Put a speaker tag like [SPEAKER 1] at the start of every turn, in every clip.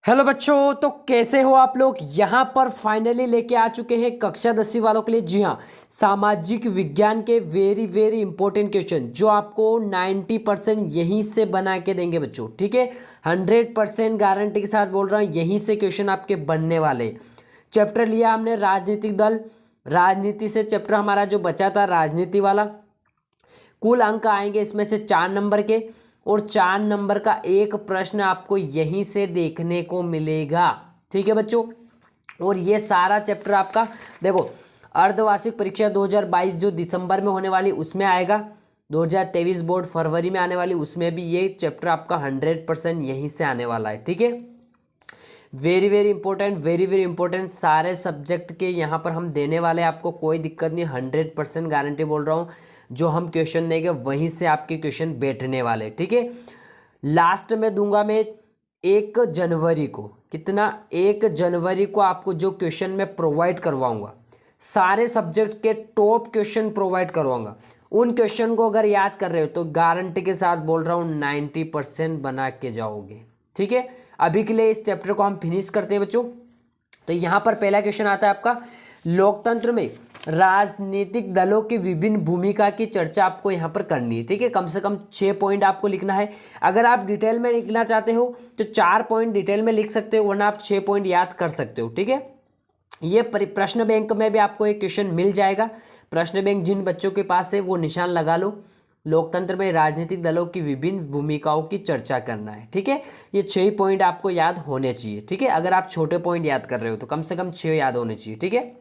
[SPEAKER 1] Hello बच्चों, तो कैसे हो आप लोग। यहाँ पर फाइनली लेके आ चुके हैं कक्षा 10वीं वालों के लिए। जी हाँ, सामाजिक विज्ञान के वेरी वेरी इंपॉर्टेंट क्वेश्चन जो आपको 90% यहीं से बना के देंगे बच्चों। ठीक है, 100% गारंटी के साथ बोल रहा हूँ, यहीं से क्वेश्चन आपके बनने वाले। चैप्टर लिया हमने राजनीतिक दल, राजनीति से चैप्टर हमारा जो बचा था राजनीति वाला। कुल अंक आएंगे इसमें से 4 नंबर के, और 4 नंबर का एक प्रश्न आपको यहीं से देखने को मिलेगा। ठीक है बच्चों, और ये सारा चैप्टर आपका देखो अर्धवार्षिक परीक्षा 2022 जो दिसंबर में होने वाली उसमें आएगा, 2023 बोर्ड फरवरी में आने वाली उसमें भी ये चैप्टर आपका 100% यहीं से आने वाला है। ठीक है, very very important, very very important सारे सब्जेक्ट के यहाँ पर हम देने वाले हैं आपको, कोई दिक्कत नहीं, 100% गारंटी बोल रहा हूँ। जो हम क्वेश्चन देंगे वहीं से आपके क्वेश्चन बैठने वाले। ठीक है, लास्ट में दूंगा मैं 1 जनवरी को, कितना 1 जनवरी को आपको जो क्वेश्चन मैं प्रोवाइड करवाऊंगा, सारे सब्जेक्ट के टॉप क्वेश्चन प्रोवाइड करवाऊंगा। उन क्वेश्चन को अगर याद कर रहे हो तो गारंटी के साथ बोल रहा हूँ 90% बना के जाओगे। ठीक है, अभी के लिए इस चैप्टर को हम फिनिश करते हैं बच्चों। तो यहाँ पर पहला क्वेश्चन आता है आपका, लोकतंत्र में राजनीतिक दलों की विभिन्न भूमिका की चर्चा आपको यहाँ पर करनी है। ठीक है, कम से कम 6 पॉइंट आपको लिखना है। अगर आप डिटेल में लिखना चाहते हो तो 4 पॉइंट डिटेल में लिख सकते हो, वरना आप 6 पॉइंट याद कर सकते हो। ठीक है, ये प्रश्न बैंक में भी आपको एक क्वेश्चन मिल जाएगा। प्रश्न बैंक जिन बच्चों के पास है वो निशान लगा लो, लोकतंत्र में राजनीतिक दलों की विभिन्न भूमिकाओं की चर्चा करना है। ठीक है, ये 6 पॉइंट आपको याद होने चाहिए। ठीक है, अगर आप छोटे पॉइंट याद कर रहे हो तो कम से कम 6 याद होने चाहिए। ठीक है,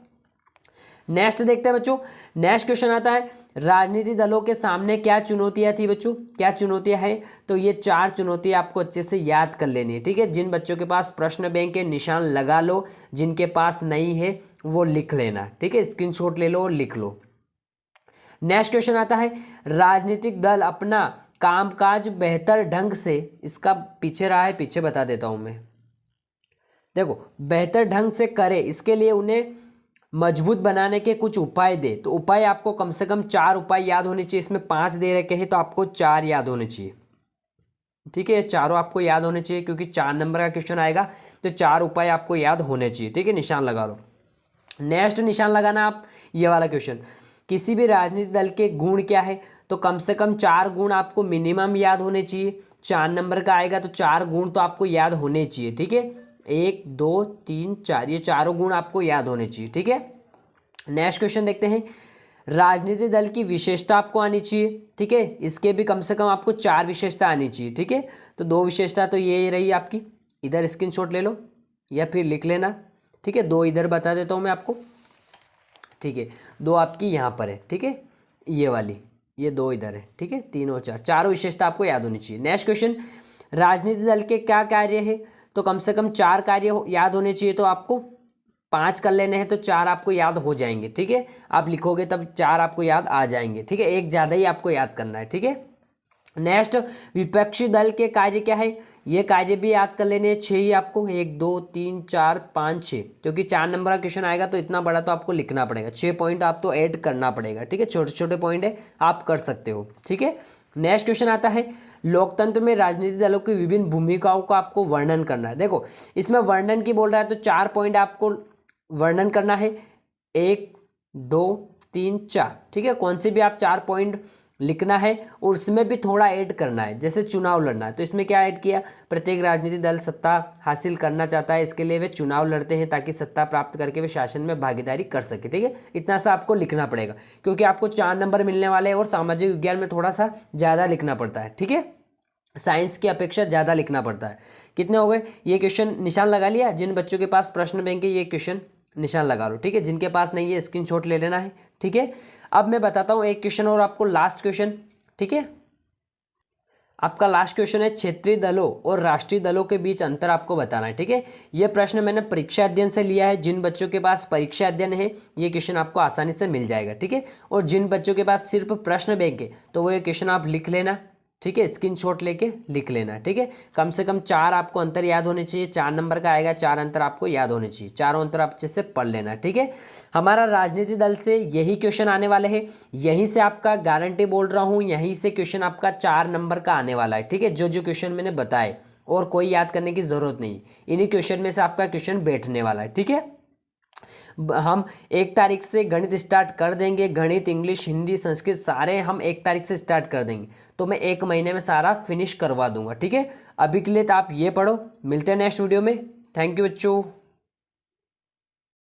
[SPEAKER 1] नेक्स्ट देखते हैं बच्चों। नेक्स्ट क्वेश्चन आता है, राजनीतिक दलों के सामने क्या चुनौतियां थी बच्चों, क्या चुनौतियां हैं। तो ये 4 चुनौतियां आपको अच्छे से याद कर लेनी है। ठीक है, जिन बच्चों के पास प्रश्न बैंक के निशान लगा लो, जिनके पास नहीं है वो लिख लेना। ठीक है, स्क्रीनशॉट ले लो और लिख लो। नेक्स्ट क्वेश्चन आता है, राजनीतिक दल अपना कामकाज बेहतर ढंग से, इसका पीछे रहा है, पीछे बता देता हूं मैं। देखो, बेहतर ढंग से करे इसके लिए उन्हें मजबूत बनाने के कुछ उपाय दे। तो उपाय आपको कम से कम 4 उपाय याद होने चाहिए। इसमें 5 दे रखे हैं तो आपको 4 याद होने चाहिए। ठीक है, चारों आपको याद होने चाहिए क्योंकि 4 नंबर का क्वेश्चन आएगा, तो 4 उपाय आपको याद होने चाहिए। ठीक है, निशान लगा लो। नेक्स्ट निशान लगाना आप ये वाला क्वेश्चन, किसी भी राजनीतिक दल के गुण क्या है। तो कम से कम 4 गुण आपको मिनिमम याद होने चाहिए। 4 नंबर का आएगा तो 4 गुण तो आपको याद होने चाहिए। ठीक है, 1 2 3 4, ये चारों गुण आपको याद होने चाहिए। ठीक है, नेक्स्ट क्वेश्चन देखते हैं, राजनीतिक दल की विशेषता आपको आनी चाहिए। ठीक है, इसके भी कम से कम आपको 4 विशेषता आनी चाहिए। ठीक है, तो 2 विशेषता तो ये रही आपकी, इधर स्क्रीनशॉट ले लो या फिर लिख लेना। ठीक है, 2 इधर बता देता हूँ मैं आपको। ठीक है, 2 आपकी यहाँ पर है। ठीक है, ये वाली, ये 2 इधर है। ठीक है, 3 और 4, चारों विशेषता आपको याद होनी चाहिए। नेक्स्ट क्वेश्चन, राजनीतिक दल के क्या कार्य है। तो कम से कम 4 कार्य याद होने चाहिए। तो आपको 5 कर लेने हैं तो 4 आपको याद हो जाएंगे। ठीक है, आप लिखोगे तब 4 आपको याद आ जाएंगे। ठीक है, एक ज़्यादा ही आपको याद करना है। ठीक है, नेक्स्ट, विपक्षी दल के कार्य क्या है, ये कार्य भी याद कर लेने हैं। 6 ही आपको, 1 2 3 4 5 6, क्योंकि 4 नंबर का क्वेश्चन आएगा तो इतना बड़ा तो आपको लिखना पड़ेगा। 6 पॉइंट आप तो ऐड करना पड़ेगा। ठीक है, छोटे छोटे पॉइंट है, आप कर सकते हो। ठीक है, नेक्स्ट क्वेश्चन आता है, लोकतंत्र में राजनीतिक दलों की विभिन्न भूमिकाओं का आपको वर्णन करना है। देखो, इसमें वर्णन की बोल रहा है तो 4 पॉइंट आपको वर्णन करना है, 1 2 3 4। ठीक है, कौन से भी आप 4 पॉइंट लिखना है और उसमें भी थोड़ा ऐड करना है। जैसे चुनाव लड़ना है तो इसमें क्या ऐड किया, प्रत्येक राजनीतिक दल सत्ता हासिल करना चाहता है, इसके लिए वे चुनाव लड़ते हैं ताकि सत्ता प्राप्त करके वे शासन में भागीदारी कर सके। ठीक है, इतना सा आपको लिखना पड़ेगा क्योंकि आपको 4 नंबर मिलने वाले हैं और सामाजिक विज्ञान में थोड़ा सा ज़्यादा लिखना पड़ता है। ठीक है, साइंस की अपेक्षा ज़्यादा लिखना पड़ता है। कितने हो गए, ये क्वेश्चन निशान लगा लिया। जिन बच्चों के पास प्रश्न बैंक है ये क्वेश्चन निशान लगा लो। ठीक है, जिनके पास नहीं है स्क्रीनशॉट ले लेना है। ठीक है, अब मैं बताता हूँ एक क्वेश्चन और आपको, लास्ट क्वेश्चन। ठीक है, आपका लास्ट क्वेश्चन है, क्षेत्रीय दलों और राष्ट्रीय दलों के बीच अंतर आपको बताना है। ठीक है, यह प्रश्न मैंने परीक्षा अध्ययन से लिया है। जिन बच्चों के पास परीक्षा अध्ययन है ये क्वेश्चन आपको आसानी से मिल जाएगा। ठीक है, और जिन बच्चों के पास सिर्फ प्रश्न बैंक है तो वो ये क्वेश्चन आप लिख लेना। ठीक है, स्क्रीनशॉट लेके लिख लेना। ठीक है, कम से कम 4 आपको अंतर याद होने चाहिए। 4 नंबर का आएगा, 4 अंतर आपको याद होने चाहिए। चारों अंतर आप अच्छे से पढ़ लेना। ठीक है, हमारा राजनीतिक दल से यही क्वेश्चन आने वाले हैं, यहीं से आपका गारंटी बोल रहा हूँ, यहीं से क्वेश्चन आपका 4 नंबर का आने वाला है। ठीक है, जो जो क्वेश्चन मैंने बताए और कोई याद करने की ज़रूरत नहीं। इन्हीं क्वेश्चन में से आपका क्वेश्चन बैठने वाला है, ठीक है। हम 1 तारीख से गणित स्टार्ट कर देंगे, गणित, इंग्लिश, हिंदी, संस्कृत सारे हम 1 तारीख से स्टार्ट कर देंगे, तो मैं 1 महीने में सारा फिनिश करवा दूंगा, ठीक है। अभी के लिए तो आप ये पढ़ो, मिलते हैं नेक्स्ट वीडियो में। थैंक यू बच्चों।